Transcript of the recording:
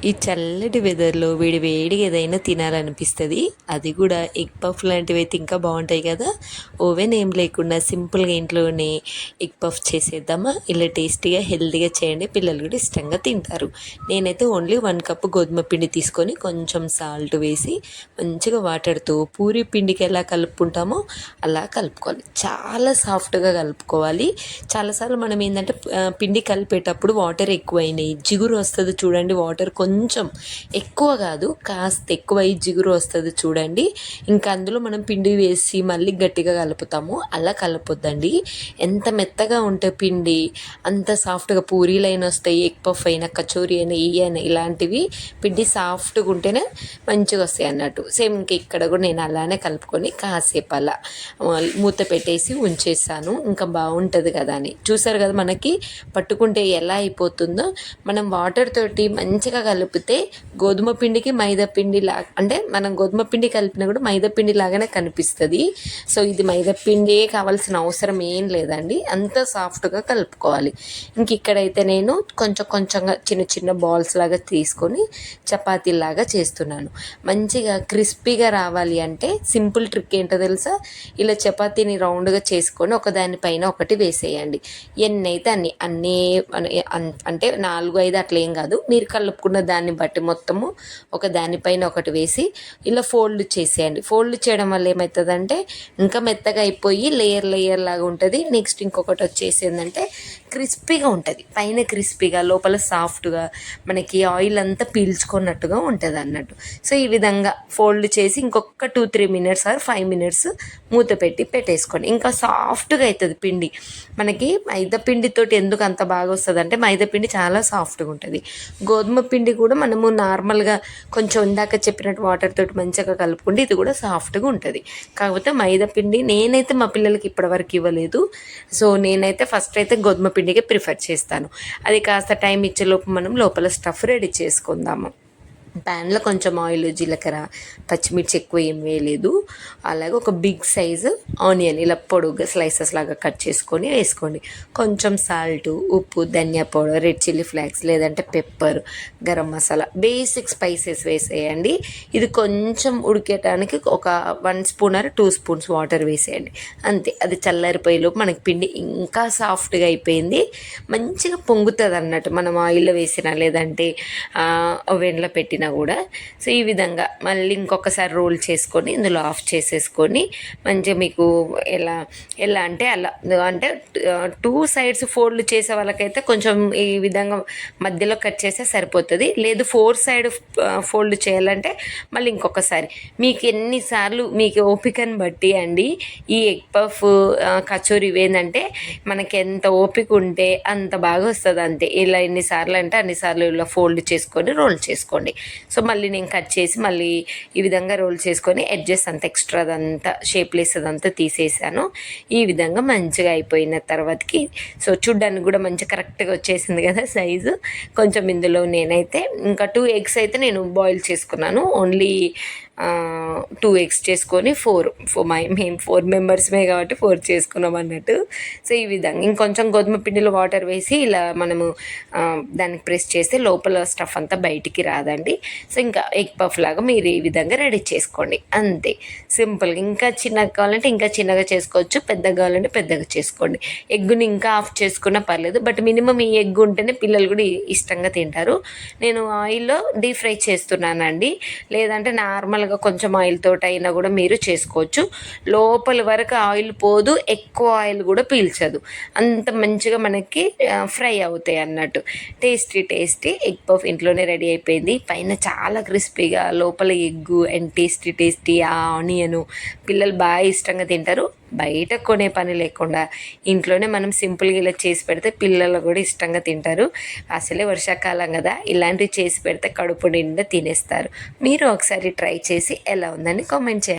ఈ చల్లటి వెదర్లో వేడి వేడిగా ఏదైనా తినాలనిపిస్తుంది. అది కూడా ఎగ్ పఫ్ లాంటివి అయితే ఇంకా బాగుంటాయి కదా. ఓవెన్ ఏం లేకుండా సింపుల్గా ఇంట్లోనే ఎగ్ పఫ్ చేసేద్దామా. ఇలా టేస్టీగా హెల్తీగా చేయండి, పిల్లలు కూడా ఇష్టంగా తింటారు. నేనైతే ఓన్లీ 1 కప్పు గోధుమ పిండి తీసుకొని కొంచెం సాల్ట్ వేసి మంచిగా వాటర్తో పూరి పిండికి ఎలా కలుపుకుంటామో అలా కలుపుకోవాలి. చాలా సాఫ్ట్గా కలుపుకోవాలి. చాలాసార్లు మనం ఏంటంటే పిండి కలిపేటప్పుడు వాటర్ ఎక్కువైనాయి, జిగురు వస్తుంది చూడండి. వాటర్ కొంచెం ఎక్కువ కాదు, కాస్త ఎక్కువ జిగురు వస్తుంది చూడండి. ఇంకా అందులో మనం పిండి వేసి మళ్ళీ గట్టిగా కలుపుతాము, అలా కలపొద్దండి. ఎంత మెత్తగా ఉంటే పిండి అంత సాఫ్ట్గా పూరీలు అయినా వస్తాయి, ఎగ్ పఫ్ అయినా, కచోరీ అయినా, అయినా ఇలాంటివి పిండి సాఫ్ట్గా ఉంటేనే మంచిగా వస్తాయి అన్నట్టు. సేమ్ ఇంక ఇక్కడ కూడా నేను అలానే కలుపుకొని కాసేపు అలా మూత పెట్టేసి ఉంచేసాను. ఇంకా బాగుంటుంది కదా అని. చూసారు కదా మనకి పట్టుకుంటే ఎలా అయిపోతుందో. మనం వాటర్ తోటి మంచిగా కలిపితే గోధుమ పిండికి మైదా పిండి అంటే మనం గోధుమ పిండి కలిపినా కూడా మైదా పిండి లాగానే కనిపిస్తుంది. సో ఇది మైదా పిండి కావాల్సిన అవసరం ఏం లేదండి, అంత సాఫ్ట్గా కలుపుకోవాలి. ఇంక ఇక్కడైతే నేను కొంచెం కొంచెంగా చిన్న చిన్న బాల్స్ లాగా తీసుకొని చపాతీలాగా చేస్తున్నాను. మంచిగా క్రిస్పీగా రావాలి అంటే సింపుల్ ట్రిక్ ఏంటో తెలుసా. ఇలా చపాతీని రౌండ్గా చేసుకొని ఒకదానిపైన ఒకటి వేసేయండి. ఎన్ని అయితే అన్నీ అంటే 4-5 అట్లా ఏం కాదు, మీరు కలుపుకున్న దాన్ని బట్టి మొత్తము ఒక దానిపైన ఒకటి వేసి ఇలా ఫోల్డ్ చేసేయండి. ఫోల్డ్ చేయడం వల్ల ఏమవుతుందంటే ఇంకా మెత్తగా అయిపోయి లేయర్ లేయర్ లాగా ఉంటుంది. నెక్స్ట్ ఇంకొకటి వచ్చేసి ఏంటంటే క్రిస్పీగా ఉంటుంది, పైన క్రిస్పీగా లోపల సాఫ్ట్గా మనకి ఆయిల్ అంతా పీల్చుకున్నట్టుగా ఉంటుంది అన్నట్టు. సో ఈ విధంగా ఫోల్డ్ చేసి ఇంకొక 2-3 మినిట్స్ ఆర్ 5 మినిట్స్ మూత పెట్టి పెట్టేసుకోండి. ఇంకా సాఫ్ట్గా అవుతుంది పిండి. మనకి మైదా పిండితోటి ఎందుకు అంత బాగా వస్తుంది అంటే మైదా పిండి చాలా సాఫ్ట్గా ఉంటుంది. గోధుమ పిండి కూడా మనము నార్మల్గా కొంచెం ఇందాక చెప్పినట్టు వాటర్ తోటి మంచిగా కలుపుకుంటే ఇది కూడా సాఫ్ట్గా ఉంటుంది. కాకపోతే మైదా పిండి నేనైతే మా పిల్లలకి ఇప్పటివరకు ఇవ్వలేదు. సో నేనైతే ఫస్ట్ అయితే గోధుమ పిండికి ప్రిఫర్ చేస్తాను. అది కాస్త టైం ఇచ్చేలోపు మనం లోపల స్టఫ్ రెడీ చేసుకుందాము. ప్యాన్లో కొంచెం ఆయిల్, జీలకర్ర, పచ్చిమిర్చి ఎక్కువ ఏం వేయలేదు. అలాగే ఒక బిగ్ సైజు ఆనియన్ ఇలా పొడుగ్గా స్లైసెస్ లాగా కట్ చేసుకొని వేసుకోండి. కొంచెం సాల్ట్, ఉప్పు, ధనియా పౌడర్, రెడ్ చిల్లీ ఫ్లేక్స్ లేదంటే pepper, garam masala, basic spices వేసేయండి. ఇది కొంచెం ఉడికేయడానికి ఒక 1 స్పూన్ ఆర్ 2 స్పూన్స్ వాటర్ వేసేయండి అంతే. అది చల్లారిపోయేలోపు మనకి పిండి ఇంకా సాఫ్ట్గా అయిపోయింది, మంచిగా పొంగుతుంది అన్నట్టు. మనం ఆయిల్లో వేసినా లేదంటే ఓవెన్లో పెట్టిన కూడా. సో ఈ విధంగా మళ్ళీ ఇంకొకసారి రోల్ చేసుకొని ఇందులో ఆఫ్ చేసేసుకొని మంచిగా మీకు ఎలా ఎలా అంటే అలా అంటే 2 సైడ్స్ ఫోల్డ్ చేసే వాళ్ళకైతే కొంచెం ఈ విధంగా మధ్యలో కట్ చేస్తే సరిపోతుంది. లేదు 4 సైడ్ ఫోల్డ్ చేయాలంటే మళ్ళీ ఇంకొకసారి మీకు ఎన్నిసార్లు మీకు ఓపికను బట్టి అండి. ఈ ఎగ్ పఫ్, కచోరీ ఏంటంటే మనకి ఎంత ఓపిక ఉంటే అంత బాగా వస్తుంది అంతే. ఇలా ఎన్నిసార్లు అంటే అన్నిసార్లు ఇలా ఫోల్డ్ చేసుకొని రోల్ చేసుకోండి. సో మళ్ళీ నేను కట్ చేసి మళ్ళీ ఈ విధంగా రోల్ చేసుకొని ఎడ్జెస్ అంతా ఎక్స్ట్రా అదంతా షేప్లెస్ అదంతా తీసేసాను. ఈ విధంగా మంచిగా అయిపోయిన తర్వాతకి సో చూడ్డానికి కూడా మంచిగా కరెక్ట్గా వచ్చేసింది కదా సైజు. కొంచెం ఇందులో నేనైతే ఇంకా 2 ఎగ్స్ అయితే నేను బాయిల్ చేసుకున్నాను. ఓన్లీ 2 ఎగ్స్ చేసుకొని మేము 4 మెంబర్స్మే కాబట్టి 4 చేసుకున్నాం అన్నట్టు. సో ఈ విధంగా ఇంకొంచెం గోధుమ పిండిలో వాటర్ వేసి ఇలా మనము దానికి ప్రెస్ చేస్తే లోపల స్టఫ్ అంతా బయటికి రాదండి. సో ఇంకా ఎగ్ పఫ్ లాగా మీరు ఈ విధంగా రెడీ చేసుకోండి అంతే, సింపుల్గా. ఇంకా చిన్నగా కావాలంటే ఇంకా చిన్నగా చేసుకోవచ్చు, పెద్దగా కావాలంటే పెద్దగా చేసుకోండి. ఎగ్గుని ఇంకా ఆఫ్ చేసుకున్నా పర్లేదు, బట్ మినిమం ఈ ఎగ్ ఉంటేనే పిల్లలు కూడా ఇష్టంగా తింటారు. నేను ఆయిల్లో డీప్ ఫ్రై చేస్తున్నానండి, లేదంటే నార్మల్గా కొంచెం ఆయిల్ తోటి అయినా కూడా మీరు చేసుకోవచ్చు. లోపల వరకు ఆయిల్ పోదు, ఎక్కువ ఆయిల్ కూడా పీల్చదు, అంత మంచిగా మనకి ఫ్రై అవుతాయి అన్నట్టు. టేస్టీ టేస్టీ ఎగ్ పఫ్ ఇంట్లోనే రెడీ అయిపోయింది. పైన చాలా క్రిస్పీగా, లోపల ఎగ్గు అండ్ టేస్టీ టేస్టీ ఆ ఆనియను పిల్లలు బాగా ఇష్టంగా తింటారు. బయట కొనే పని లేకుండా ఇంట్లోనే మనం సింపుల్గా ఇలా చేసి పెడితే పిల్లలు కూడా ఇష్టంగా తింటారు. అసలే వర్షాకాలం కదా, ఇలాంటివి చేసి పెడితే కడుపు నిండా తినేస్తారు. మీరు ఒకసారి ట్రై చేసి ఎలా ఉందని కామెంట్ చేయండి.